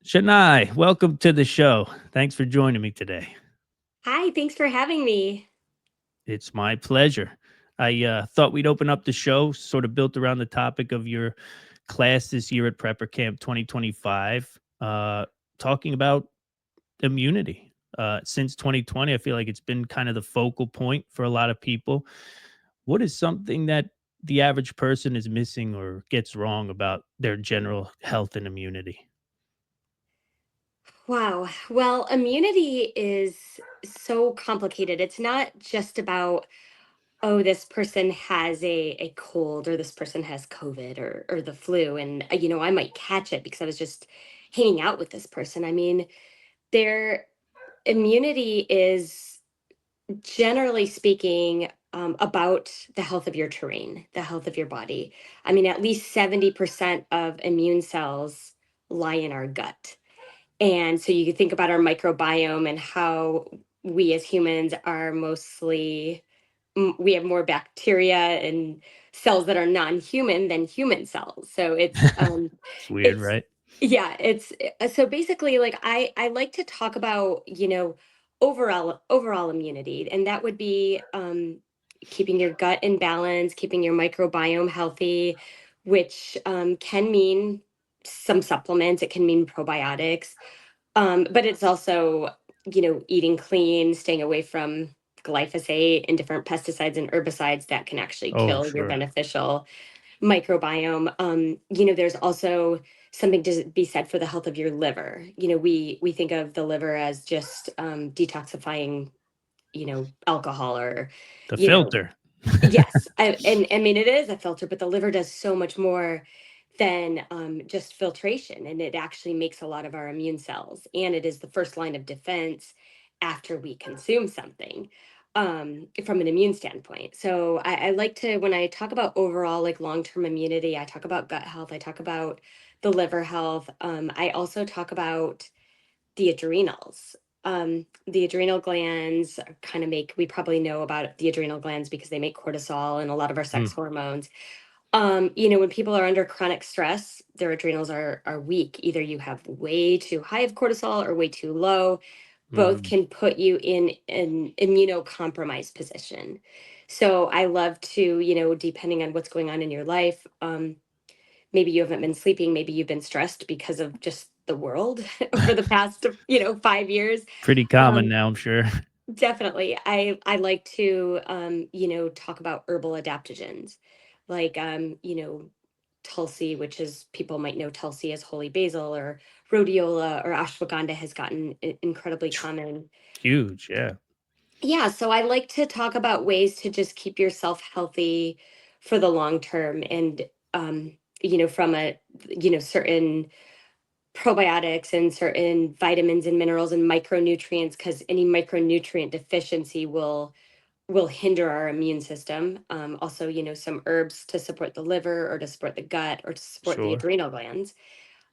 Shanai, welcome to the show. Thanks for joining me today. Hi, thanks for having me. It's my pleasure. I thought we'd open up the show, sort of built around the topic of your class this year at Prepper Camp 2025, talking about immunity. Since 2020, I feel like it's been kind of the focal point for a lot of people. What is something that the average person is missing or gets wrong about their general health and immunity? Wow. Well, immunity is so complicated. It's not just about, oh, this person has a cold or this person has COVID or the flu. And, I might catch it because I was just hanging out with this person. I mean, their immunity is generally speaking about the health of your terrain, the health of your body. I mean, at least 70% of immune cells lie in our gut. And so you can think about our microbiome and how we as humans are mostly, we have more bacteria and cells that are non-human than human cells. So It's weird, it's, right? yeah, so basically like I like to talk about, overall immunity, and that would be keeping your gut in balance, keeping your microbiome healthy, which can mean some supplements, it can mean probiotics, but it's also, eating clean, staying away from glyphosate and different pesticides and herbicides that can actually Oh, kill your sure. beneficial microbiome. There's also something to be said for the health of your liver. We think of the liver as just detoxifying, alcohol or, The you know, filter. yes, and I mean it is a filter, but the liver does so much more than just filtration, and it actually makes a lot of our immune cells, and it is the first line of defense after we consume something from an immune standpoint. So I like to, when I talk about overall like long-term immunity, I talk about gut health, I talk about the liver health. I also talk about the adrenals. The adrenal glands kind of make, we probably know about the adrenal glands because they make cortisol and a lot of our sex Mm, hormones. When people are under chronic stress, their adrenals are weak. Either you have way too high of cortisol or way too low. Both mm. can put you in an immunocompromised position. So I love to, depending on what's going on in your life, maybe you haven't been sleeping, maybe you've been stressed because of just the world over the past 5 years. Pretty common um, now, I'm sure. Definitely, I like to talk about herbal adaptogens, like Tulsi, which is, people might know Tulsi as holy basil, or rhodiola or ashwagandha has gotten incredibly common. Huge, yeah. Yeah, so I like to talk about ways to just keep yourself healthy for the long term, and from a certain probiotics and certain vitamins and minerals and micronutrients, because any micronutrient deficiency will hinder our immune system. Also, some herbs to support the liver or to support the gut or to support the Sure. adrenal glands.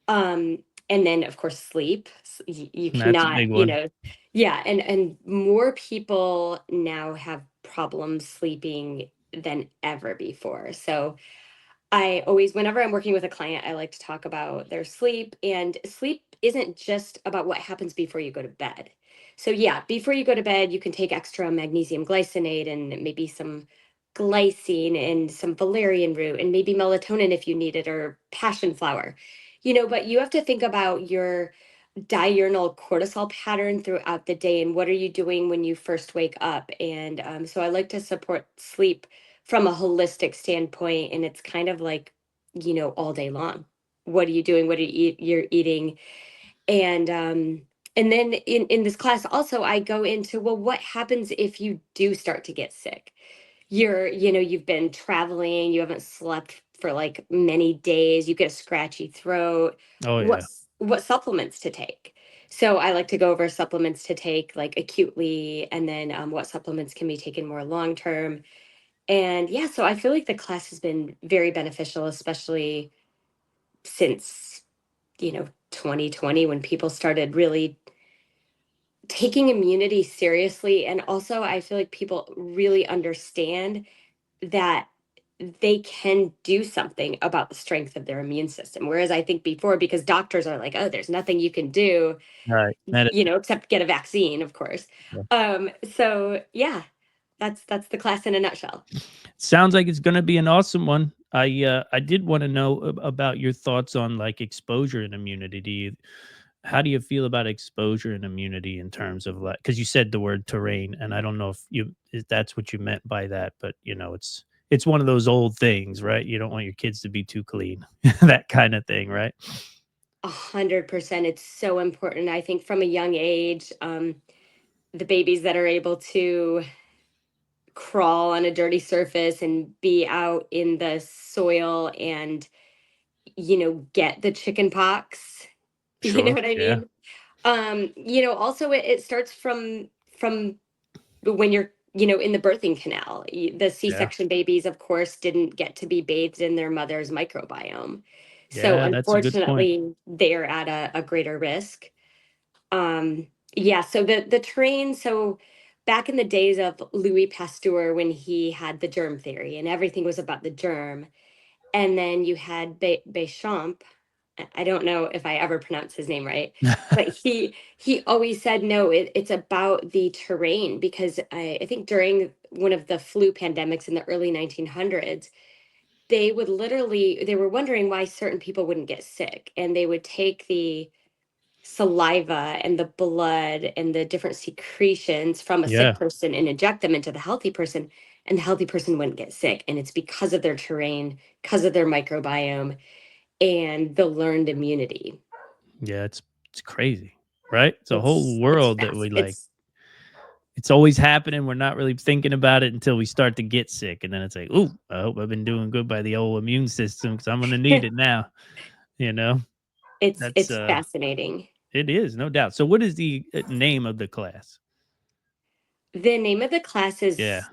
And then of course sleep. You That's a cannot, big one. yeah, and more people now have problems sleeping than ever before. So I always, whenever I'm working with a client, I like to talk about their sleep. And sleep isn't just about what happens before you go to bed. So, yeah, before you go to bed, you can take extra magnesium glycinate and maybe some glycine and some valerian root and maybe melatonin if you need it, or passion flower. But you have to think about your diurnal cortisol pattern throughout the day, and what are you doing when you first wake up. And so I like to support sleep from a holistic standpoint, and it's kind of like, all day long, what are you doing, what are you're eating. And then in this class also I go into, well, what happens if you do start to get sick? You've been traveling, you haven't slept for like many days, you get a scratchy throat. Oh, what yeah. what supplements to take? So I like to go over supplements to take like acutely, and then what supplements can be taken more long term. And yeah, so I feel like the class has been very beneficial, especially since 2020, when people started really taking immunity seriously. And also I feel like people really understand that they can do something about the strength of their immune system. Whereas I think before, because doctors are like, oh, there's nothing you can do, Right. except get a vaccine, of course. So yeah, that's the class in a nutshell. Sounds like it's gonna be an awesome one. I did wanna know about your thoughts on, like, exposure and immunity. How do you feel about exposure and immunity in terms of, like, because you said the word terrain, and I don't know if that's what you meant by that, but, it's one of those old things, right? You don't want your kids to be too clean, that kinda thing, right? 100%. It's so important. I think from a young age, the babies that are able to crawl on a dirty surface and be out in the soil and get the chicken pox. You know Sure, what I yeah, mean? Also it starts from when you're in the birthing canal. The yeah, c-section babies, of course, didn't get to be bathed in their mother's microbiome, so yeah, that's a good point. unfortunately they're at a greater risk. Yeah, so the train, so back in the days of Louis Pasteur, when he had the germ theory and everything was about the germ, and then you had Bechamp. I don't know if I ever pronounced his name right, but he always said no. It's about the terrain, because I think during one of the flu pandemics in the early 1900s, they were wondering why certain people wouldn't get sick, and they would take the saliva and the blood and the different secretions from a sick Yeah, person and inject them into the healthy person, and the healthy person wouldn't get sick. And it's because of their terrain, because of their microbiome, and the learned immunity. yeah, it's crazy, right? It's a whole It's world that fast. we, like, It's it's always happening. We're not really thinking about it until we start to get sick, and then it's like, "Ooh, I hope I've been doing good by the old immune system because I'm gonna need it now." You know? it's That's, it's fascinating. it is, no doubt. So what is the, name of the class? The name of the class Yeah, is,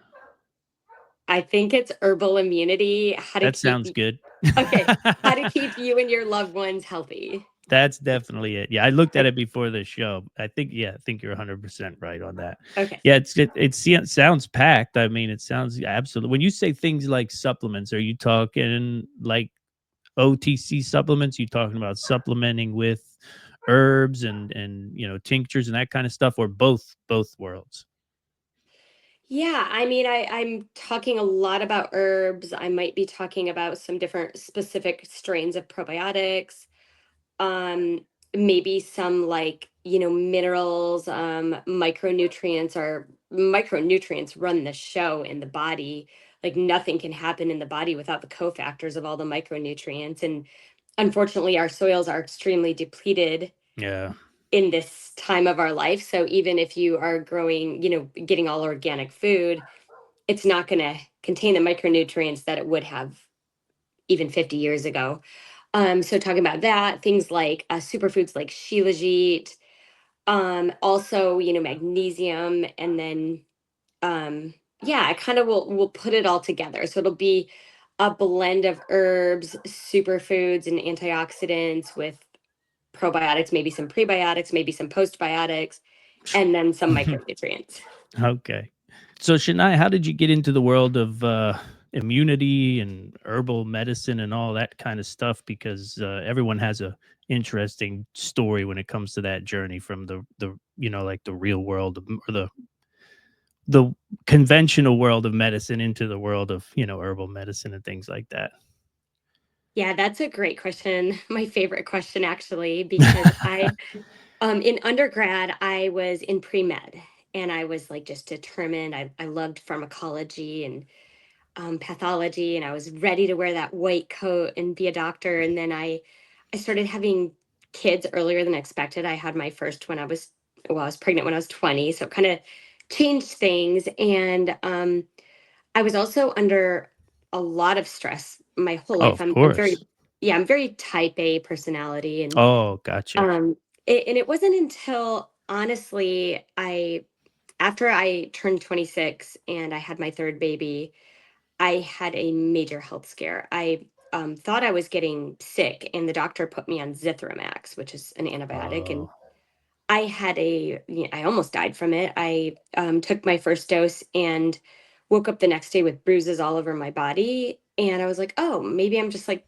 I think it's herbal immunity. that sounds good. Okay, how to keep you and your loved ones healthy. That's definitely it. Yeah, I looked at it before the show. I think you're 100% right on that. Okay. Yeah, it sounds packed. I mean, it sounds absolutely. When you say things like supplements, are you talking like OTC supplements? You talking about supplementing with herbs and tinctures and that kind of stuff, or both worlds? Yeah, I mean, I'm talking a lot about herbs. I might be talking about some different specific strains of probiotics. Um, Maybe some, like, minerals, micronutrients run the show in the body. Like, nothing can happen in the body without the cofactors of all the micronutrients. And unfortunately, our soils are extremely depleted Yeah, in this time of our life. So even if you are growing, getting all organic food, it's not going to contain the micronutrients that it would have even 50 years ago. So talking about that, things like superfoods like shilajit, also, magnesium, and then yeah, I kind of will put it all together. So it'll be a blend of herbs, superfoods, and antioxidants with probiotics, maybe some prebiotics, maybe some postbiotics, and then some micronutrients. okay. So, Shania, how did you get into the world of immunity and herbal medicine and all that kind of stuff? Because everyone has a interesting story when it comes to that journey from the like the real world or the conventional world of medicine into the world of herbal medicine and things like that. Yeah, that's a great question. My favorite question, actually, because in undergrad, I was in pre-med, and I was like just determined. I loved pharmacology and pathology, and I was ready to wear that white coat and be a doctor. And then I started having kids earlier than expected. I had my first when I was pregnant when I was 20, so it kind of changed things. And I was also under a lot of stress my whole Oh, life. of I'm very, course. yeah, I'm very type A personality, and Oh, gotcha. um it wasn't until, honestly, I after I turned 26 and I had my third baby, I had a major health scare. I thought I was getting sick, and the doctor put me on Zithromax, which is an antibiotic, and Oh, I almost died from it. I took my first dose and woke up the next day with bruises all over my body. And I was like, oh, maybe I'm just like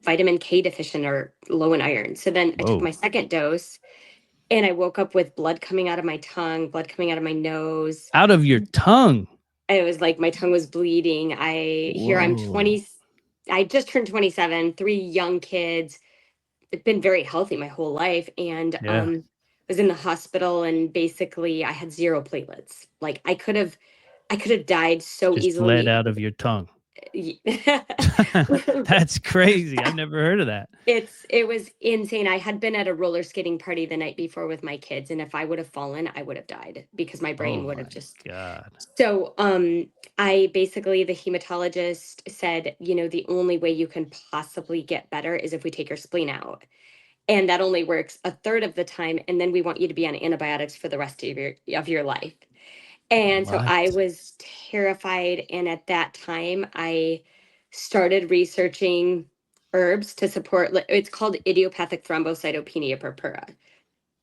vitamin K deficient or low in iron. So then I took Whoa. my second dose and I woke up with blood coming out of my tongue, blood coming out of my nose. Out of your tongue. It was like my tongue was bleeding. I'm Whoa. 20. I just turned 27, three young kids. I've been very healthy my whole life, and Yeah. was in the hospital, and basically I had zero platelets. Like I could have died so Just bled easily. out of your tongue. It's That's crazy. I've never heard of that. it was insane. I had been at a roller skating party the night before with my kids, and if I would have fallen, I would have died because my Oh brain would have my just. God. So, I basically, the hematologist said, the only way you can possibly get better is if we take your spleen out. And that only works a third of the time. And then we want you to be on antibiotics for the rest of your life. And so I What? was terrified. And at that time, I started researching herbs to support, it's called idiopathic thrombocytopenia purpura,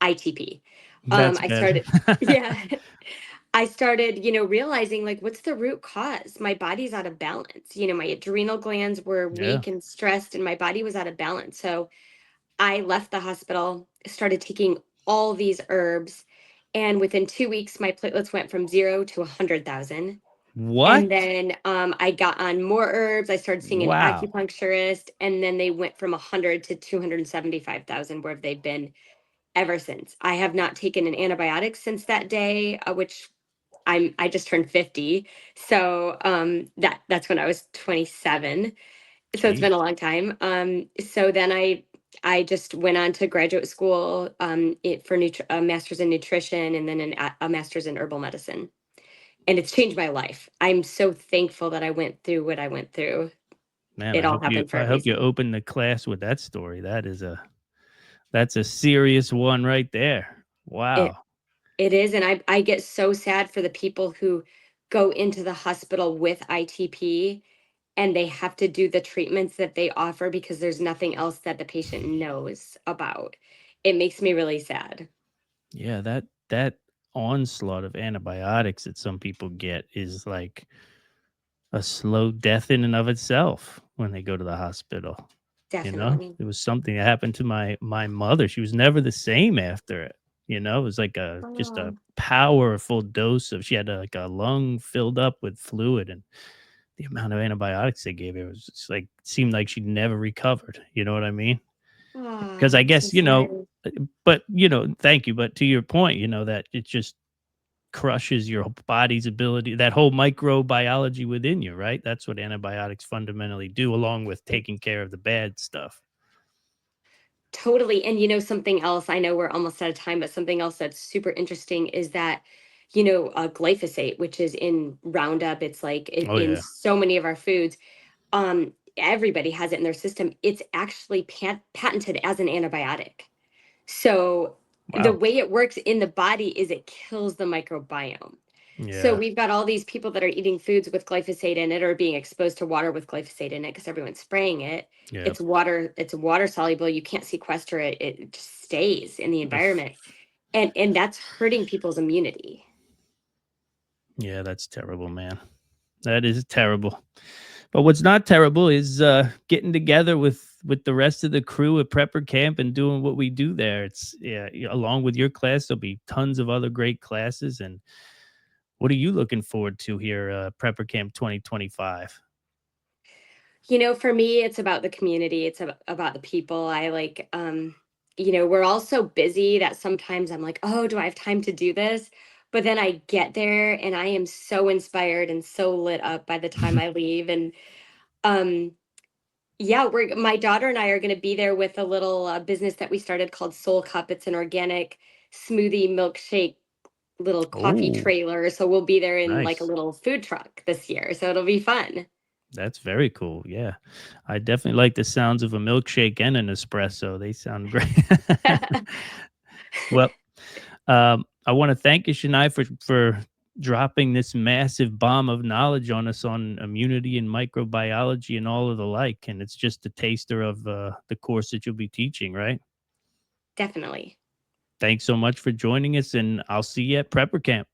ITP. That's I better. started, yeah, I started, realizing like what's the root cause? My body's out of balance. My adrenal glands were Yeah. weak and stressed and my body was out of balance. So I left the hospital, started taking all these herbs, and within 2 weeks my platelets went from 0 to 100,000. And What? then I got on more herbs. I started seeing an Wow. acupuncturist, and then they went from 100 to 275,000, where they've been ever since. I have not taken an antibiotic since that day, which I just turned 50. So that's when I was 27. So it's been Jeez. a long time. So then I just went on to graduate school for a master's in nutrition and then a master's in herbal medicine. And it's changed my life. I'm so thankful that I went through what I went through. Man, It all happened for I a hope you reason. open the class with that story. That's a serious one right there. It Wow. it is, and I get so sad for the people who go into the hospital with ITP and they have to do the treatments that they offer because there's nothing else that the patient knows about. It makes me really sad. Yeah, that onslaught of antibiotics that some people get is like a slow death in and of itself when they go to the hospital. You know? Definitely. It was something that happened to my mother. She was never the same after it. It was like a just a Oh, powerful dose of she had like a lung filled up with fluid and the amount of antibiotics they gave her was just like seemed like she never recovered. You know what I mean? Because I I'm so guess, sorry. but thank you. But to your point, that it just crushes your body's ability, that whole microbiology within you, right? That's what antibiotics fundamentally do, along with taking care of the bad stuff. Totally. And something else, I know we're almost out of time, but something else that's super interesting is that, glyphosate, which is in Roundup, it's like Oh in yeah. so many of our foods. Everybody has it in their system. It's actually patented as an antibiotic. So the Wow. way it works in the body is it kills the microbiome. So Yeah. we've got all these people that are eating foods with glyphosate in it or being exposed to water with glyphosate in it because everyone's spraying it. Yep. It's water soluble. You can't sequester it. It just stays in the Oof. environment. And that's hurting people's immunity. Yeah, that's terrible, man. That is terrible. But what's not terrible is getting together with the rest of the crew at Prepper Camp and doing what we do there. It's along with your class, there'll be tons of other great classes. And what are you looking forward to here, Prepper Camp 2025? For me, it's about the community. It's about the people. I like, we're all so busy that sometimes I'm like, oh, do I have time to do this? But then I get there and I am so inspired and so lit up by the time I leave. And um, yeah, my daughter and I are going to be there with a little business that we started called Soul Cup. It's an organic smoothie milkshake little coffee Oh, trailer. So we'll be there in like a nice. little food truck this year. So it'll be fun. That's very cool. Yeah. I definitely like the sounds of a milkshake and an espresso. They sound great. Well, I want to thank you, Shanai, for dropping this massive bomb of knowledge on us on immunity and microbiology and all of the like. And it's just a taster of the course that you'll be teaching, right? Definitely. Thanks so much for joining us, and I'll see you at Prepper Camp.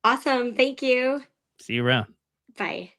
Awesome. Thank you. See you around. Bye.